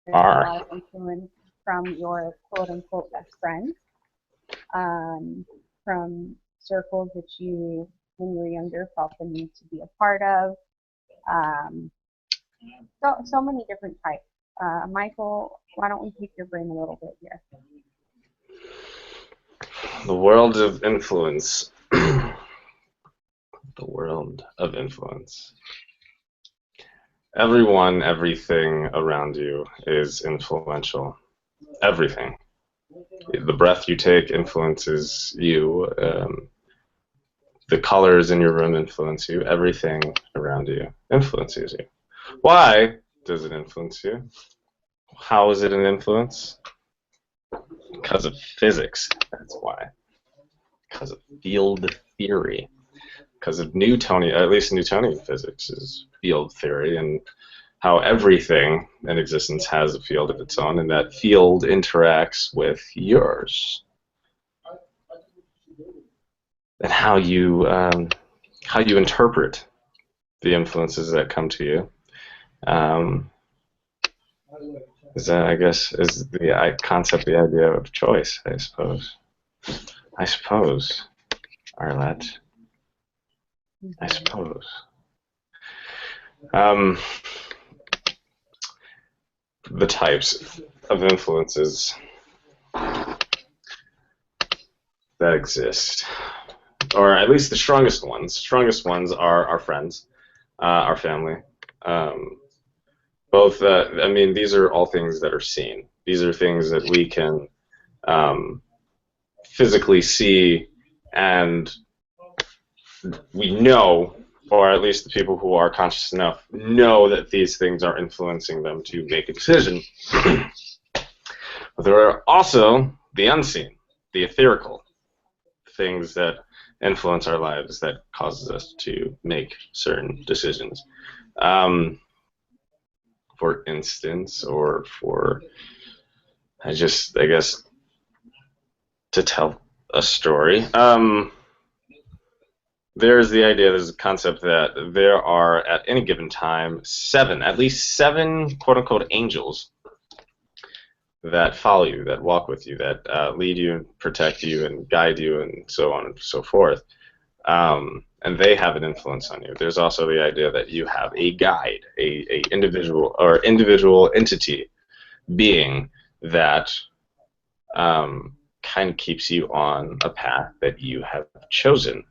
there's a Are. lot of influence from your quote unquote best friends, um, from circles that you, when you were younger, felt the need to be a part of. Um, so many different types. Michael, why don't we pick your brain a little bit here? The world of influence. The world of influence. Everyone, everything around you is influential. Everything. The breath you take influences you. The colors in your room influence you. Everything around you influences you. Why does it influence you? How is it an influence? Because of physics. That's why. Because of field theory. Because of Newtonian, at least Newtonian physics is field theory, and how everything in existence has a field of its own, and that field interacts with yours, and how you interpret the influences that come to you. Um, is that, I guess, is the concept, the idea of choice, I suppose. I suppose, Arlette. I suppose. Um, the types of influences that exist, or at least the strongest ones. Strongest ones are our friends, our family. Um, both, I mean, these are all things that are seen. These are things that we can um, physically see, and we know, or at least the people who are conscious enough know that these things are influencing them to make a decision. But there are also the unseen, the etherical things that influence our lives, that causes us to make certain decisions. For instance, or for, I guess, to tell a story. There's the idea, there's a concept that there are at any given time at least seven quote unquote angels that follow you, that walk with you, that lead you and protect you and guide you and so on and so forth. And they have an influence on you. There's also the idea that you have a guide, a individual entity being that kind of keeps you on a path that you have chosen.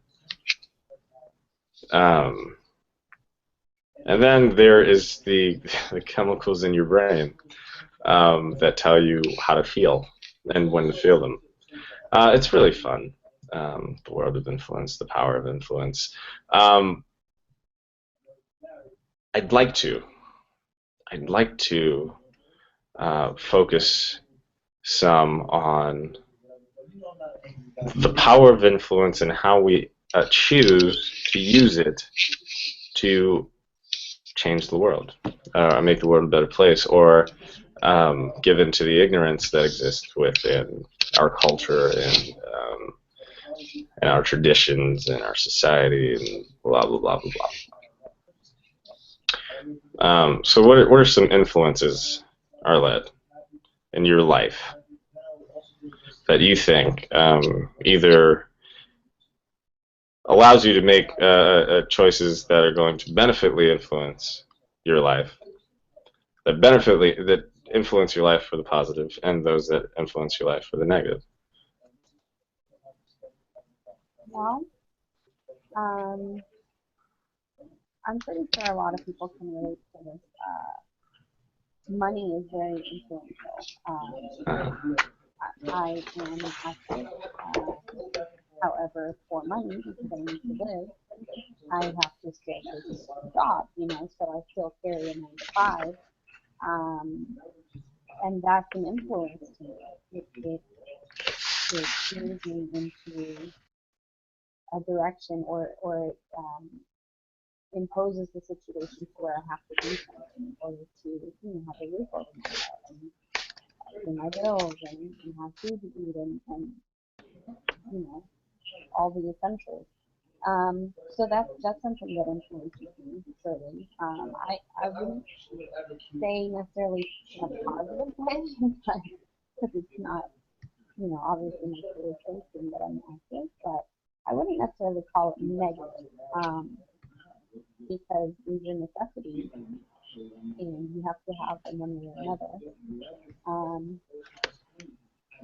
Um, and then there is the chemicals in your brain that tell you how to feel and when to feel them. It's really fun. The world of influence, the power of influence. Um, I'd like to. I'd like to focus some on the power of influence and how we choose to use it to change the world, make the world a better place, or give in to the ignorance that exists within our culture and our traditions and our society and blah blah blah blah blah. So what are some influences, Arlette, in your life that you think either allows you to make choices that are going to benefitly influence your life, that influence your life for the positive, and those that influence your life for the negative? Well, um, I'm pretty sure a lot of people can relate to this. Money is very influential. Uh, I am an athlete. However, for money, because I need to live, I have to still take a job, so I still carry a 9 to 5. Um, and that's an influence to me. It steers me into a direction, or imposes the situation to where I have to do something in order to, have a roof over my head and pay my bills and have food to eat and all the essentials. So that's something that influences me, surely. I wouldn't say necessarily in a positive way, but because it's not, obviously my career choice and that I'm active, but I wouldn't necessarily call it negative, because these are necessities and you have to have them one way or another. Um,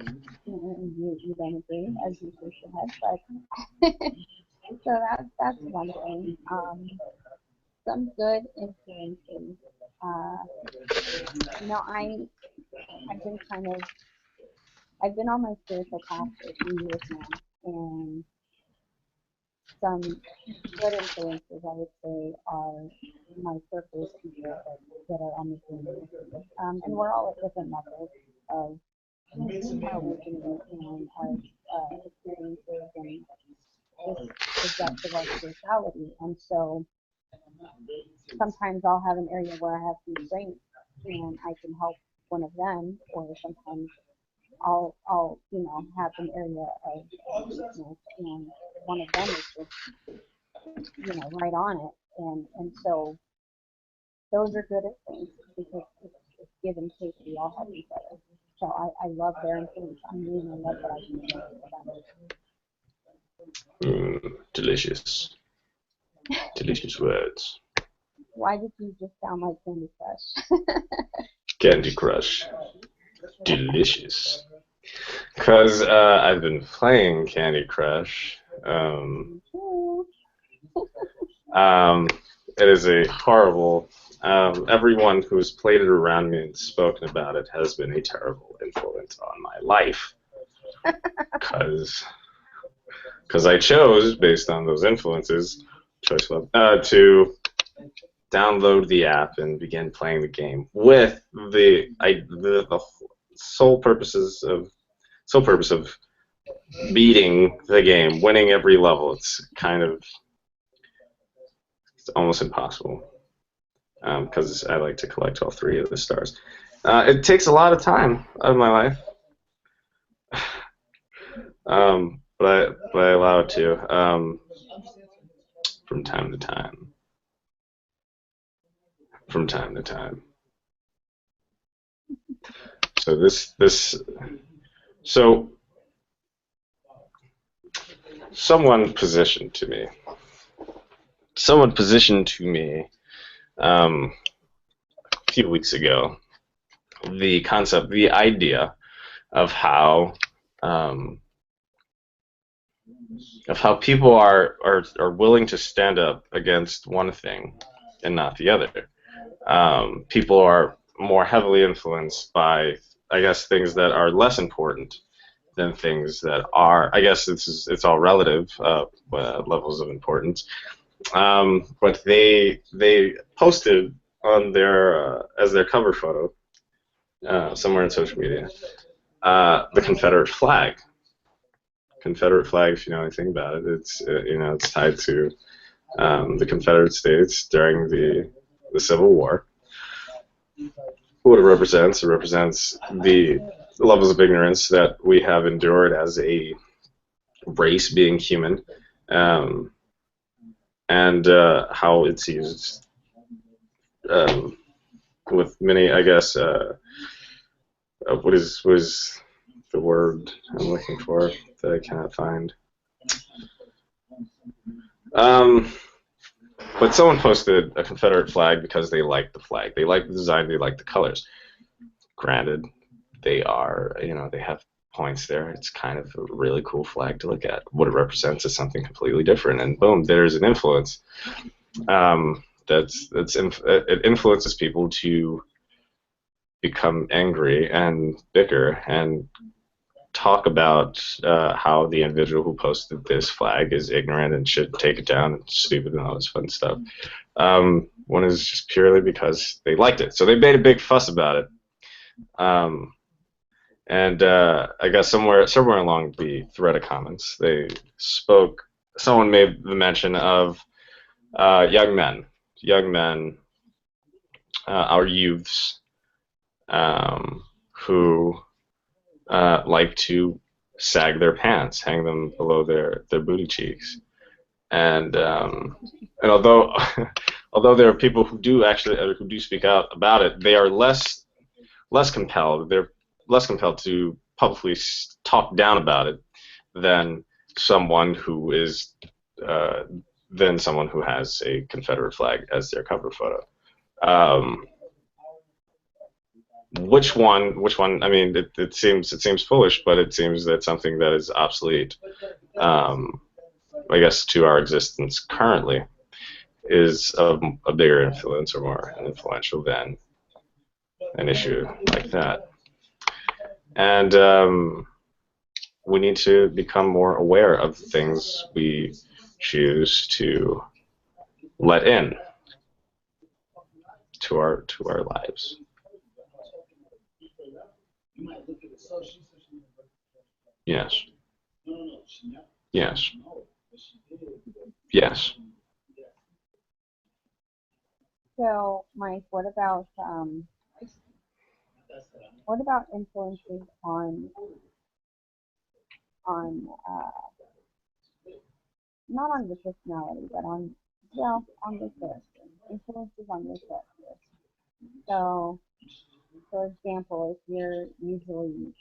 and you don't agree as you shake your head, but so that's one thing. Some good influences. Uh, you know, I've been kind of I've been on my spiritual path for a few years now, and some good influences I would say are my circle of people that are on the journey with me. And we're all at different levels of our awakening and our experiences and just the depth of our spirituality. And so sometimes I'll have an area where I have some strength and I can help one of them, or sometimes I'll have an area of weakness and one of them is just right on it, and so those are good influences because it's give and take. We all help each other. So I love their influence on me, and I love that I can influence them. Delicious. Delicious words. Why did you just sound like Candy Crush? Candy Crush. Delicious. Because I've been playing Candy Crush. It is a horrible. Everyone who's played it around me and spoken about it has been a terrible influence on my life. Because I chose, based on those influences, to download the app and begin playing the game with the sole purpose of beating the game, winning every level. It's almost impossible because I like to collect all 3 of the stars. It takes a lot of time out of my life, but I allow it to from time to time. From time to time. So someone positioned to me a few weeks ago the idea of how people are willing to stand up against one thing and not the other. People are more heavily influenced by, I guess, things that are less important than things that are. I guess it's all relative levels of importance. But they posted on their as their cover photo somewhere in social media the Confederate flag. Confederate flag, if you know anything about it, it's tied to the Confederate States during the Civil War. What it represents the levels of ignorance that we have endured as a race, being human, and how it's used with many, I guess, what is the word I'm looking for that I cannot find. But someone posted a Confederate flag because they liked the flag. They liked the design. They liked the colors. Granted, they have points there. It's kind of a really cool flag to look at. What it represents is something completely different, and boom, there's an influence. It influences people to become angry and bicker and talk about how the individual who posted this flag is ignorant and should take it down and stupid and all this fun stuff. One is just purely because they liked it. So they made a big fuss about it. And I guess somewhere along the thread of comments, someone made the mention of young men, our youths, who like to sag their pants, hang them below their booty cheeks. And although although there are people who do actually who do speak out about it, they are less compelled. They're less compelled to publicly talk down about it than someone who is uh, than someone who has a Confederate flag as their cover photo. Um, which one? Which one? I mean, it seems foolish, but it seems that something that is obsolete, um, I guess, to our existence currently, is a bigger influence or more influential than an issue like that. And we need to become more aware of things we choose to let in to our lives. Yes. Yes. Yes. So, Mike, what about influences on not on your personality, but on, well, on your character, influences on your character. So, for example, if you're usually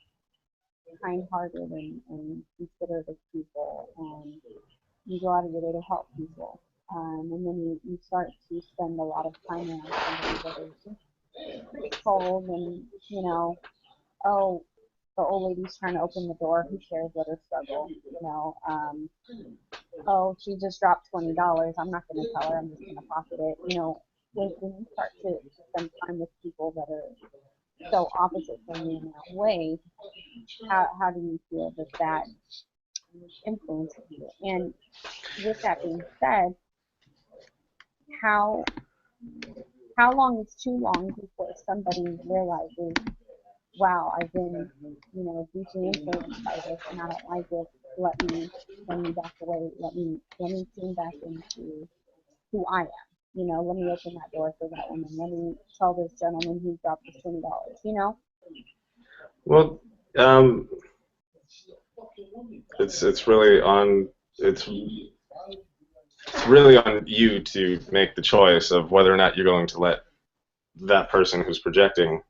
kind-hearted and considerate of people, and you go out of your way to help people, and then you start to spend a lot of time around somebody that is just pretty cold, and oh, the old lady's trying to open the door, who cares what her struggle, oh, she just dropped $20, I'm not going to tell her, I'm just going to pocket it, when you start to spend time with people that are so opposite from you in that way, how do you feel that influences you? And with that being said, how how long is too long before somebody realizes, wow, I've been, deeply influenced by this and I don't like it. Let me back away. Let me tune back into who I am. Let me open that door for that woman. Let me tell this gentleman who dropped his $20. Well, um, it's really on it's really on you to make the choice of whether or not you're going to let that person who's projecting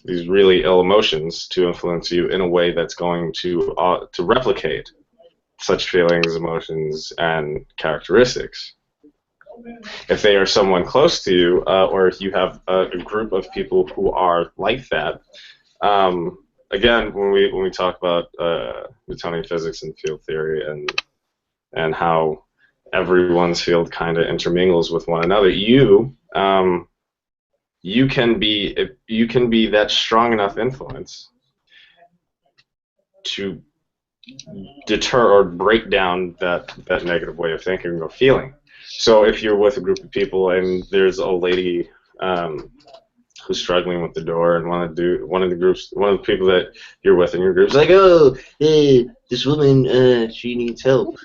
these really ill emotions to influence you in a way that's going to replicate such feelings, emotions, and characteristics. If they are someone close to you, or if you have a group of people who are like that, again, when we talk about Newtonian physics and field theory and how everyone's field kind of intermingles with one another, you can be that strong enough influence to deter or break down that negative way of thinking or feeling. So if you're with a group of people and there's a lady who's struggling with the door, and one of the people that you're with in your group's like, oh, hey, this woman, she needs help.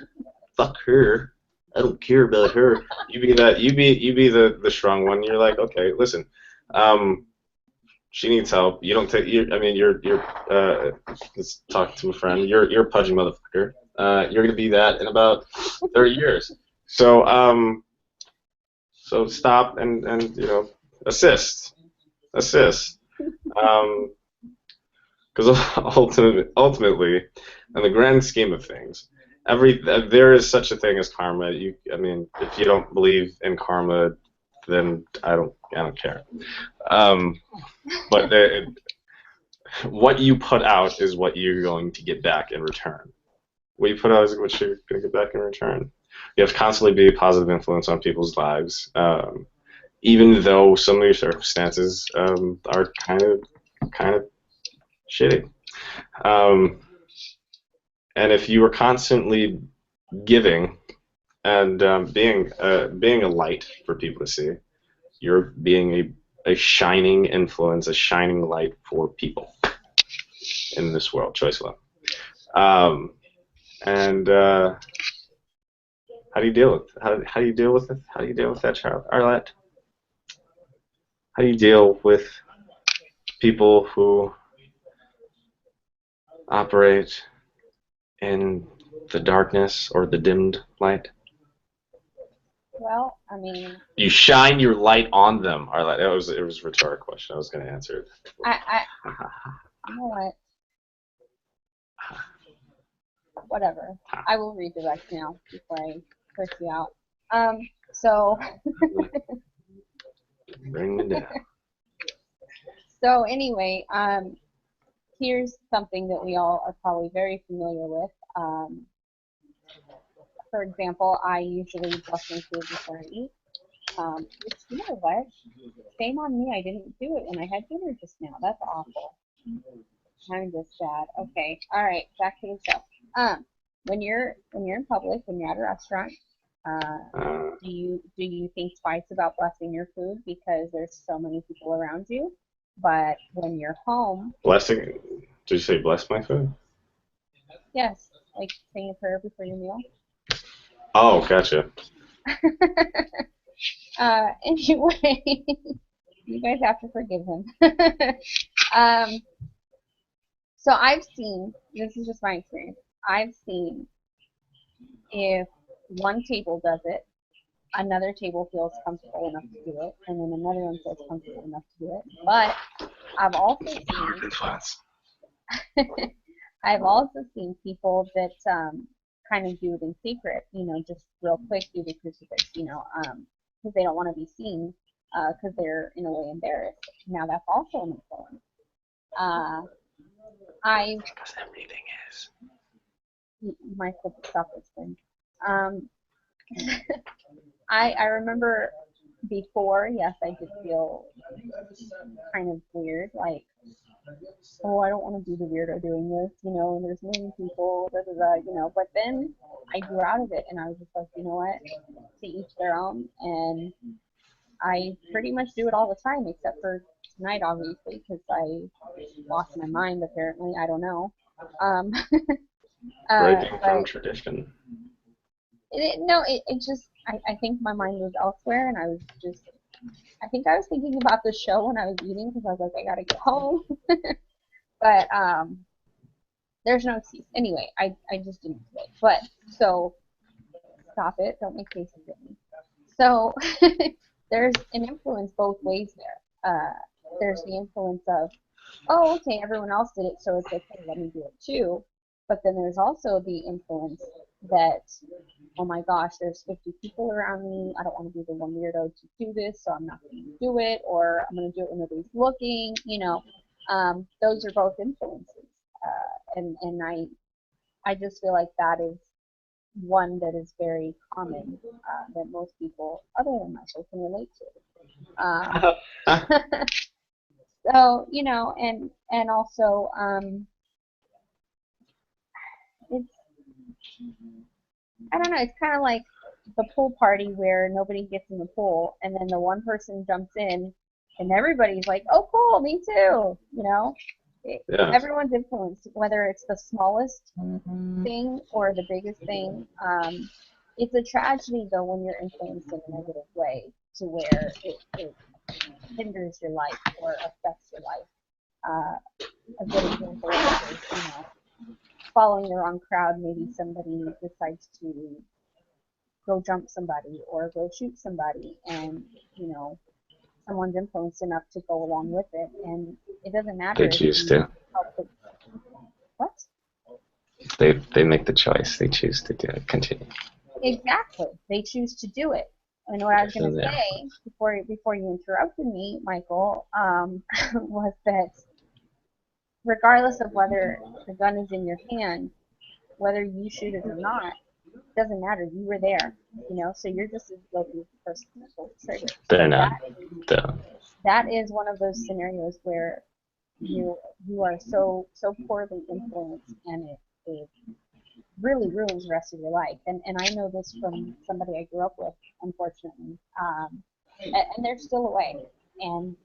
Fuck her. I don't care about her. You be the strong one. You're like, okay, listen, she needs help. You don't take. You're. Let's talk to a friend. You're a pudgy motherfucker. You're gonna be that in about 30 years. So stop and assist. Um, because ultimately, in the grand scheme of things, there is such a thing as karma. If you don't believe in karma, then I don't care. But what you put out is what you're going to get back in return. What you put out is what you're going to get back in return. You have to constantly be a positive influence on people's lives, even though some of your circumstances are kind of shitty. And if you are constantly giving and being a light for people to see, you're being a shining influence, a shining light for people in this world. Choice love. And how do you deal with how do you deal with it? How do you deal with that, Arlette? How do you deal with people who operate in the darkness or the dimmed light? Well, I mean, You shine your light on them, Arlette. It was a rhetoric question. I was going to answer it. I, you know what? Whatever. I will redirect now before I curse you out. So, Bring me down. so anyway, here's something that we all are probably very familiar with. For example, I usually brush my food before I eat. Which, you know what? Shame on me, I didn't do it when I had dinner just now. That's awful. I'm just sad. Okay, all right, back to the show. When you're in public, when you're at a restaurant, uh, do you think twice about blessing your food because there's so many people around you? But when you're home, Blessing? Did you say bless my food? yes, like saying a prayer before your meal. Oh, gotcha. Anyway, you guys have to forgive him. um, so I've seen, this is just my experience, I've seen if one table does it, another table feels comfortable enough to do it, and then another one feels comfortable enough to do it. But I've also Dark seen, influence. I've also seen people that kind of do it in secret, just real quick do the crucifix, because they don't want to be seen, because they're in a way embarrassed. Now that's also an influence. Uh, I Because everything is. might stop this thing. Um, I remember before, yes, I did feel kind of weird, like, oh, I don't want to be the weirdo doing this, and there's many people, da da da, but then I grew out of it and I was just like, you know what, to each their own, and I pretty much do it all the time except for tonight, obviously, because I lost my mind, apparently, I don't know. Um, Breaking from but tradition. no, it just, I think my mind was elsewhere and I think I was thinking about the show when I was eating because I was like, I gotta get home. But there's no excuse. Anyway, I just didn't do it. But so stop it. Don't make faces at me. So there's an influence both ways there. There's the influence of, oh, okay, everyone else did it, so it's okay, let me do it too. But then there's also the influence that, oh my gosh, there's 50 people around me. I don't want to be the one weirdo to do this, so I'm not going to do it, or I'm going to do it when nobody's looking. Those are both influences, and I just feel like that is one that is very common, that most people, other than myself, can relate to. So and also it's, I don't know, it's kind of like the pool party where nobody gets in the pool, and then the one person jumps in, and everybody's like, "Oh, cool, me too." Yeah. Everyone's influenced, whether it's the smallest thing or the biggest thing. It's a tragedy though when you're influenced in a negative way to where it hinders your life or affects your life. A good example of it is, following the wrong crowd. Maybe somebody decides to go jump somebody or go shoot somebody, and someone's influenced enough to go along with it, and it doesn't matter They if choose you to. help it. What? They make the choice. They choose to do it. Continue. Exactly. They choose to do it. And what I was So going to there. say before you interrupted me, Michael, was that regardless of whether the gun is in your hand, whether you shoot it or not, doesn't matter. You were there, so you're just as guilty as the person that pulled the trigger. They're So not. that is one of those scenarios where you are so poorly influenced, and it really ruins the rest of your life. And I know this from somebody I grew up with, unfortunately. And they're still away. And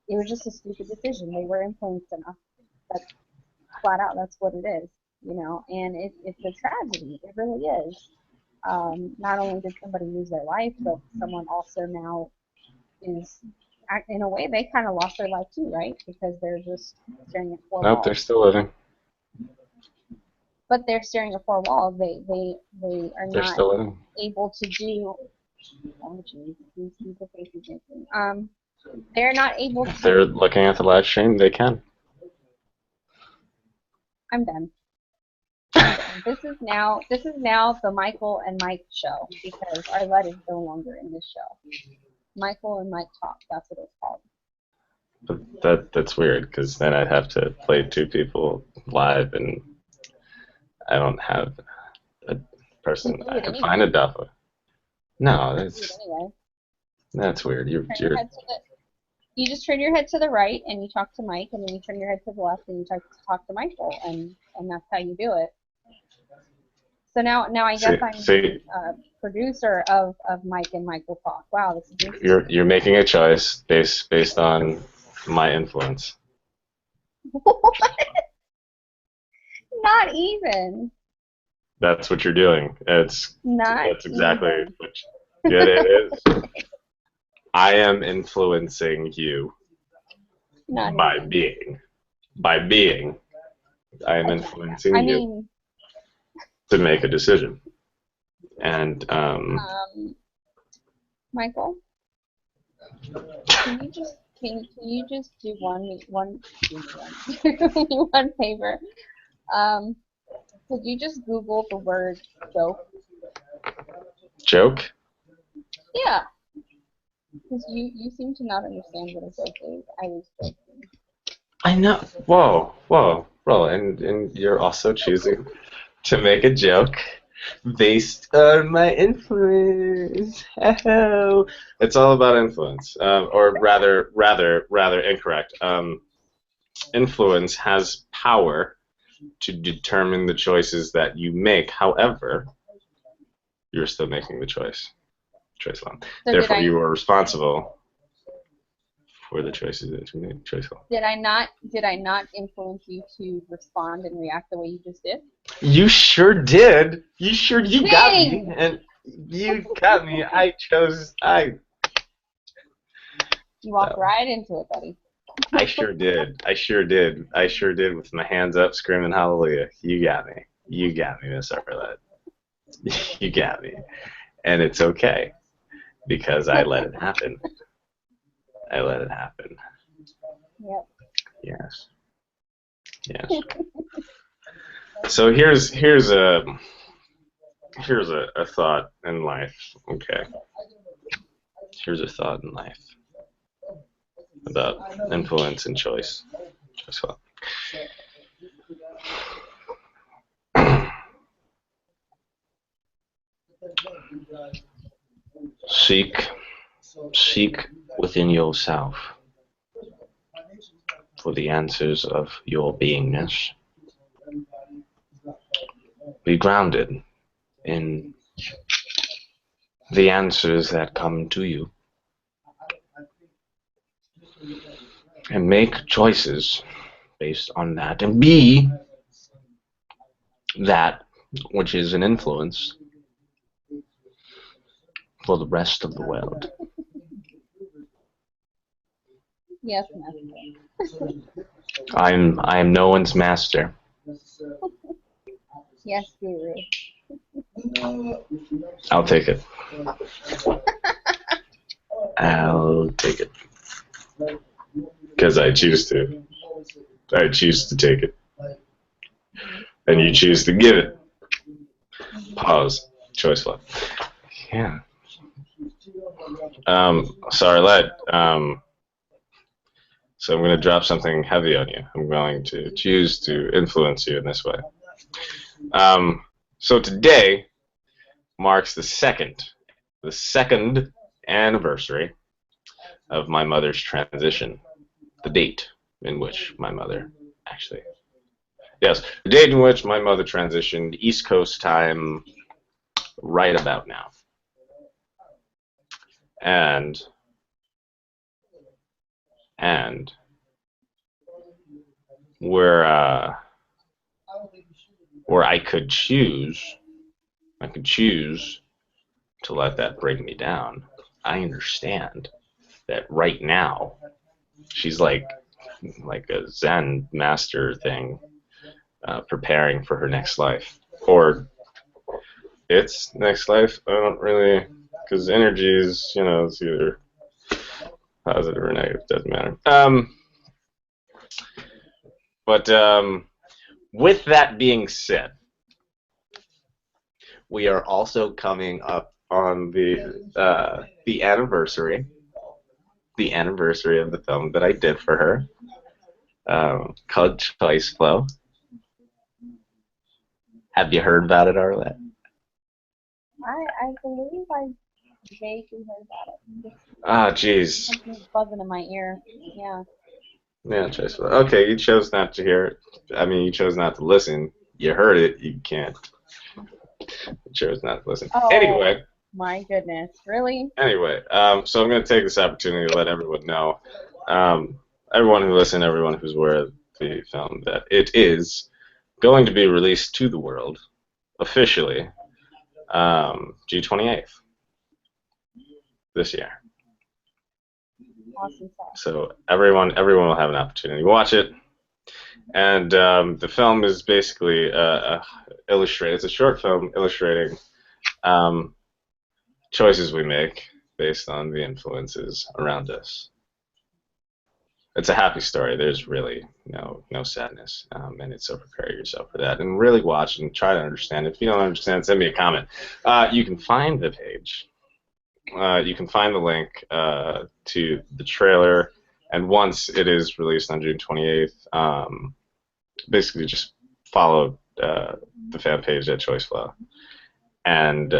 it was just a stupid decision. They were influenced enough. That's flat out, that's what it is, and it's a tragedy. It really is. Not only did somebody lose their life, but someone also now is, in a way, they kind of lost their life too, right? Because they're just staring at four Nope, they're walls. still living. but they're staring at four walls. They are They're not still in. able to do. Oh, geez, these are faces making. They're not able If they're to. looking at the live stream, they can. I'm done. I'm done. This is now the Michael and Mike show because Arlette is no longer in this show. Michael and Mike talk. That's what it's called. But that's weird because then I'd have to play two people live, and I don't have a person I could find a duffer. No, that's weird. You just turn your head to the right and you talk to Mike, and then you turn your head to the left and you talk to Michael, and that's how you do it. So now I guess I'm the producer of Mike and Michael Talk. Wow, this is interesting. You're making a choice based on my influence. What? Not even. That's what you're doing. That's exactly even. it is. I am influencing you by being. I am influencing you to make a decision. And Michael, can you just do one favor? Could you just Google the word joke? Joke? Yeah. Because you seem to not understand what a joke is. I was joking. I know. Whoa, and you're also choosing to make a joke based on my influence. Oh. It's all about influence, or rather incorrect. Influence has power to determine the choices that you make. However, you're still making the choice law. So therefore, you are responsible for the choices that you made. Choice law. Did I not influence you to respond and react the way you just did? You sure did. You got me, and you got me. You walked right into it, buddy. I sure did with my hands up screaming hallelujah. You got me, Miss Arlette. You got me. And it's okay because I let it happen. Yep. Yes. So here's a thought in life. Okay. Here's a thought in life about influence and choice. Well. Seek within yourself for the answers of your beingness. Be grounded in the answers that come to you. And make choices based on that. And be that which is an influence for the rest of the world. Yes, master. I am no one's master. Yes, guru. I'll take it. I'll take it. Because I choose to. I choose to take it. And you choose to give it. Pause. Choice law. Yeah. Sorry, Arlette. So I'm going to drop something heavy on you. I'm going to choose to influence you in this way. So today marks the second anniversary of my mother's transition. The date in which my mother the date in which my mother transitioned East Coast time right about now. And where I could choose to let that bring me down. I understand that right now she's like a Zen master thing, preparing for her next life, or its next life. I don't really, because energy is, it's either positive or negative. Doesn't matter. But with that being said, we are also coming up on the anniversary of the film that I did for her, called Choice Flow. Have you heard about it, Arlette? I believe I vaguely heard about it. Ah, jeez. Something's buzzing in my ear. Yeah. Yeah, Choice Flow. Okay, you chose not to hear it. I mean, you chose not to listen. You heard it. You can't. You chose not to listen. Oh, Anyway. my goodness. Really? Anyway, so I'm going to take this opportunity to let everyone know, everyone who listened, everyone who's aware of the film, that it is going to be released to the world officially June 28th this year. Awesome stuff. So everyone will have an opportunity to watch it. And the film is basically illustrated. It's a short film illustrating choices we make based on the influences around us. It's a happy story. There's really no sadness, and it's so prepare yourself for that and really watch and try to understand. If you don't understand, send me a comment. You can find the page. You can find the link to the trailer, and once it is released on June 28th, basically just follow the fan page at Choice Flow, and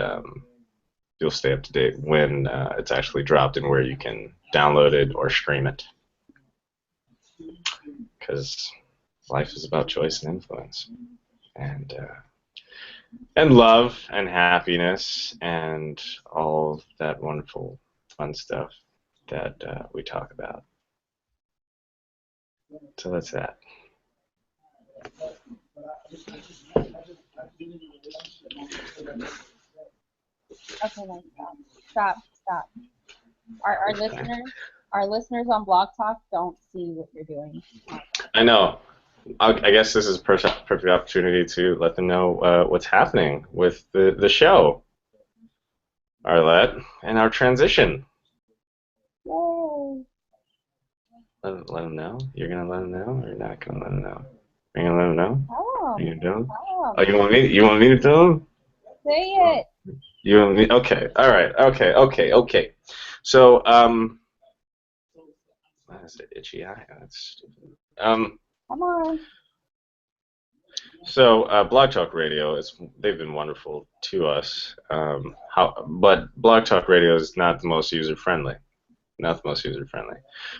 you'll stay up to date when it's actually dropped and where you can download it or stream it. Because life is about choice and influence, and love and happiness and all that wonderful fun stuff that we talk about. So that's that. Okay, no, stop. Our listeners on Blog Talk don't see what you're doing. I know. I guess this is a perfect opportunity to let them know what's happening with the show, Arlette, and our transition. Yay! Let them know? You're going to let them know, or you're not going to let them know? You're going to let them know? Tell them. You don't? Tell Oh, you want me to tell them? Say it. You want me? Okay. All right. Okay. So, what is it? Itchy eye? That's stupid. Come on. So, Blog Talk Radio they've been wonderful to us. But Blog Talk Radio is not the most user friendly.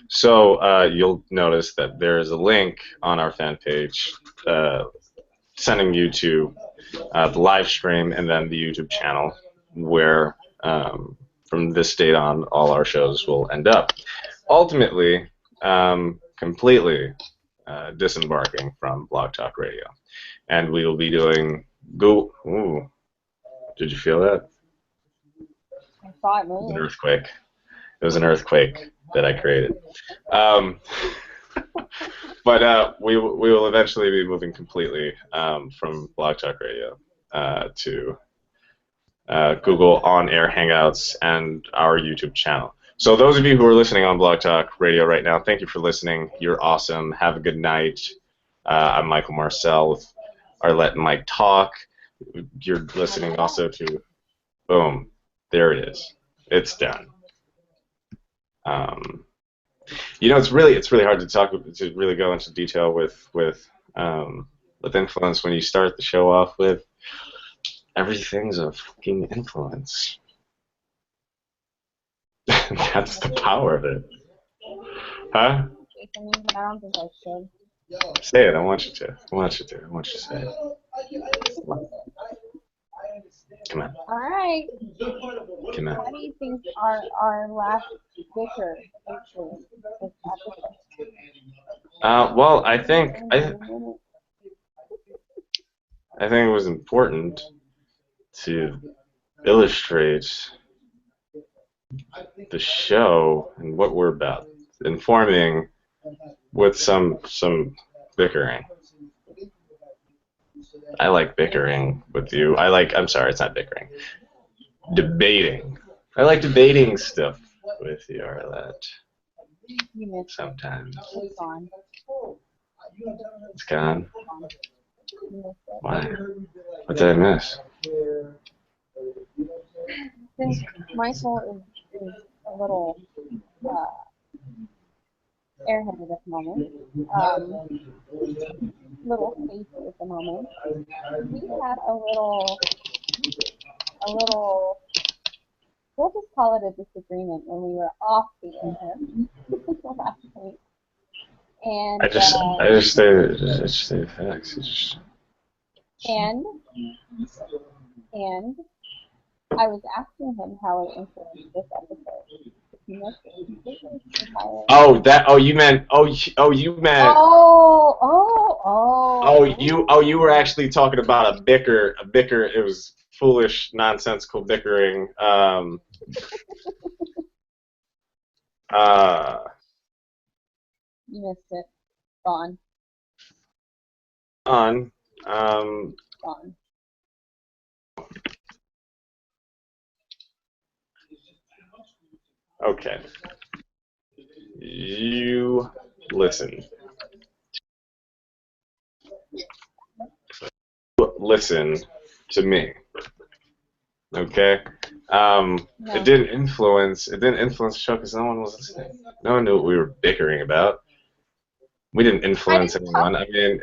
So you'll notice that there is a link on our fan page sending you to the live stream and then the YouTube channel where from this date on all our shows will end up. Ultimately, completely disembarking from Blog Talk Radio. And we will be doing Ooh, did you feel that? I saw it move. It was an earthquake. It was an earthquake that I created. But we will eventually be moving completely from Blog Talk Radio to Google On-Air Hangouts and our YouTube channel. So those of you who are listening on Blog Talk Radio right now, thank you for listening. You're awesome. Have a good night. I'm Michael Marcel with Arlette and Mike Talk. You're listening also to, boom, there it is. It's done. It's really hard to really go into detail with influence when you start the show off with everything's a fucking influence. That's the power of it. Huh? I don't think I should. Say it. I want you to. I want you to say it. Come on. All right. Come on. What do you think our last vicar influence this episode? Well, I think it was important to illustrate the show and what we're about, informing with some bickering. I like bickering with you. I'm sorry, it's not bickering. Debating. I like debating stuff with you, Arlette. You missed it. Sometimes. It's gone. It's gone. Gone. You missed it. Why? What did I miss? I think Michael is a little airheaded at the moment. Little spacey at the moment. We had a little, we'll just call it a disagreement when we were off the air last week. And I just stay facts. and I was asking him how it influenced this episode. He missed it completely entirely. You meant you were actually talking about a bicker. It was foolish, nonsensical bickering. You missed it. Gone. Gone. Gone. Okay. You listen. Listen to me. Okay. No. It didn't influence the show because no one was listening. No one knew what we were bickering about. We didn't influence anyone. I mean,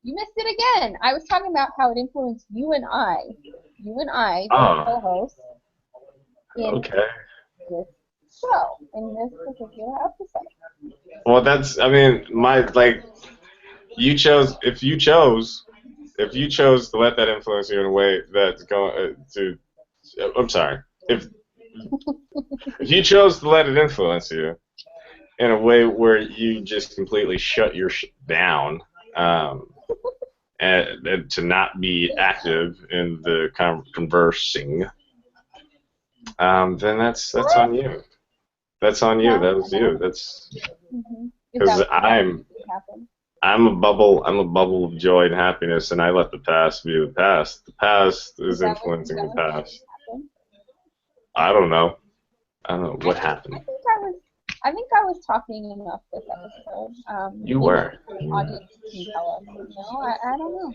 you missed it again. I was talking about how it influenced you and I, the co-host, in this show, in this particular episode. Well, you chose. If you chose to let that influence you in a way that's going to. I'm sorry. If you chose to let it influence you in a way where you just completely shut your down, and to not be active in the conversing, then that's on you. That's on you. That was you. That's because I'm a bubble. I'm a bubble of joy and happiness, and I let the past be the past. The past is influencing the past. I don't know. What happened. I think I was talking enough this episode. You were. Audience can tell us. No, I don't know.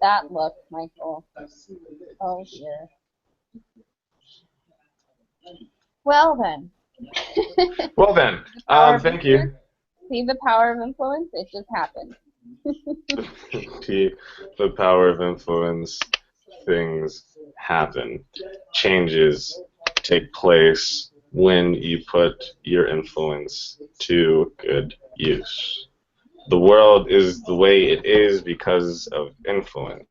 That look, Michael. Oh dear. Well then. Thank you. See the power of influence? It just happened. The power of influence. Things happen. Changes take place when you put your influence to good use. The world is the way it is because of influence.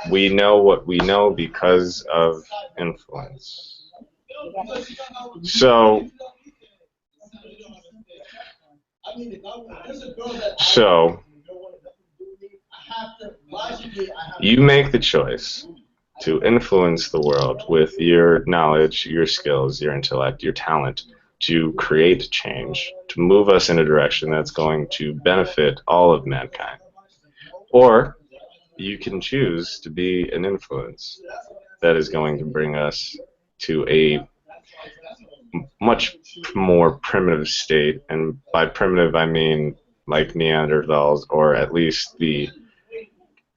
We know what we know because of influence. So you make the choice to influence the world with your knowledge, your skills, your intellect, your talent, to create change, to move us in a direction that's going to benefit all of mankind. Or you can choose to be an influence that is going to bring us to a much more primitive state, and by primitive I mean like Neanderthals, or at least the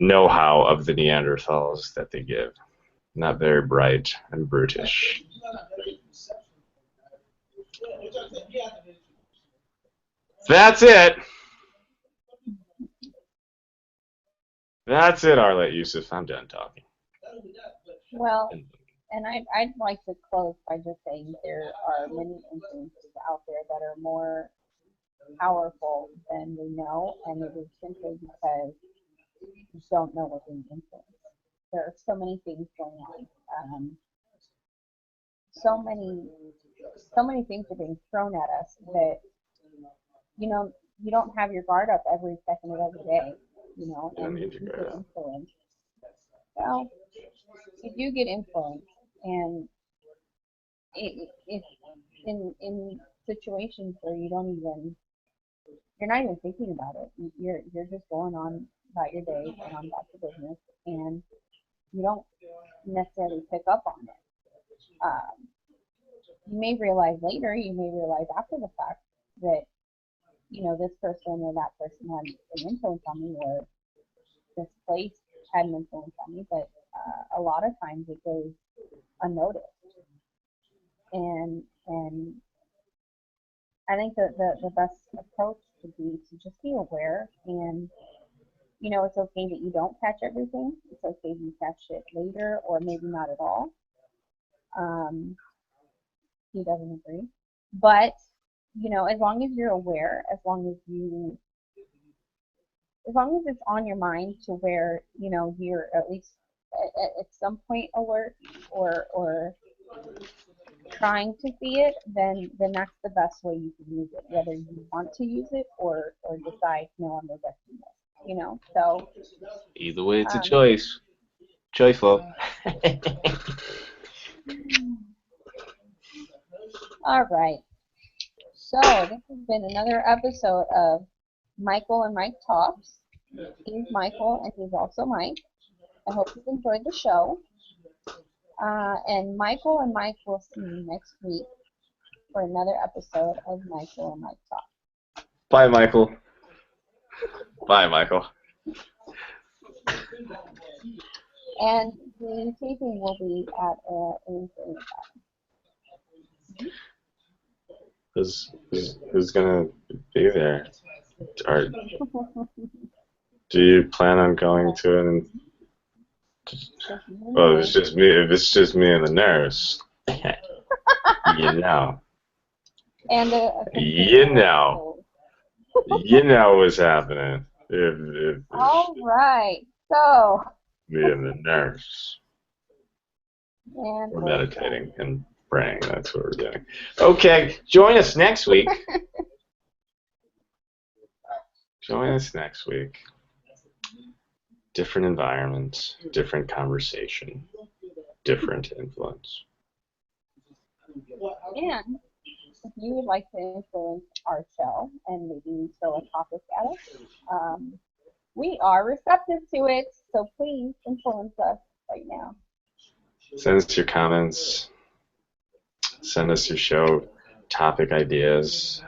know-how of the Neanderthals that they give. Not very bright and brutish. That's it. That's it, Arlette Yusuf. I'm done talking. Well, and I'd like to close by just saying there are many influences out there that are more powerful than we know, and it is simply because we don't know we're being influenced. There are so many things going on. So many things are being thrown at us that, you don't have your guard up every second of every day, and you do get influenced. Well, you do get influenced, and in situations where you're not even thinking about it. You're just going on about your day, going on about your business, and you don't necessarily pick up on it. Um, you may realize later, you may realize after the fact that this person or that person had an influence on me, or this place had an influence on me, but a lot of times it goes unnoticed. And I think that the best approach would be to just be aware, and it's okay that you don't catch everything. It's okay if you catch it later or maybe not at all. He doesn't agree, but as long as you're aware, as long as it's on your mind to where you're at least at some point alert or trying to see it, then that's the best way you can use it, whether you want to use it or decide, no, I'm rejecting this, so Either way, it's a choice. Joyful. All right, so this has been another episode of Michael and Mike Talks. He's Michael and he's also Mike. I hope you've enjoyed the show. And Michael and Mike will see you next week for another episode of Michael and Mike Talk. Bye, Michael. Bye, Michael. And the taping will be at an Who's gonna be there? Or do you plan on going to an? Well, if it's just me and the nurse, And you know what's happening. All right, so me and the nurse. And we're meditating and praying. That's what we're doing. Okay, join us next week. Different environment, different conversation, different influence. And if you would like to influence our show and maybe throw a topic at us, we are receptive to it, so please influence us right now. Send us your comments. Send us your show topic ideas.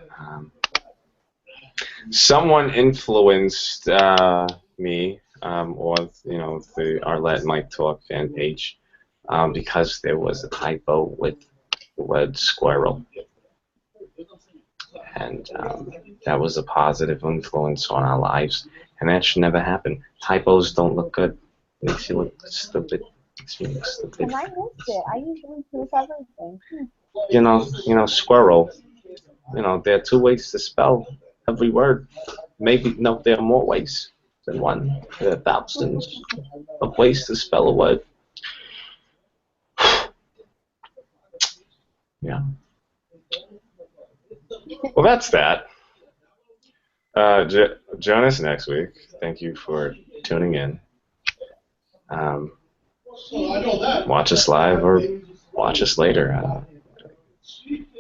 Someone influenced me, or the Arlette Mike Talk fan page, because there was a typo with the word squirrel, and that was a positive influence on our lives, and that should never happen. Typos don't look good. Makes you look stupid. And I missed it. I usually proof everything. Squirrel. There are two ways to spell every word. Maybe there are more ways than one. There are thousands of ways to spell a word. Yeah. Well, that's that. Join us next week. Thank you for tuning in. Watch us live or watch us later.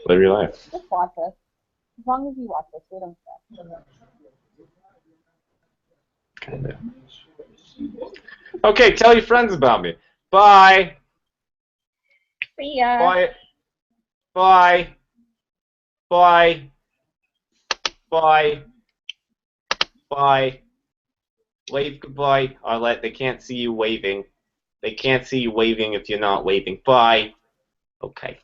Live your life. Just watch us. As long as you watch us, we don't care. Kinda. Okay, tell your friends about me. Bye. See ya. Bye. Bye. Bye. Bye. Bye. Wave goodbye. Arlette, they can't see you waving. They can't see you waving if you're not waving. Bye. Okay.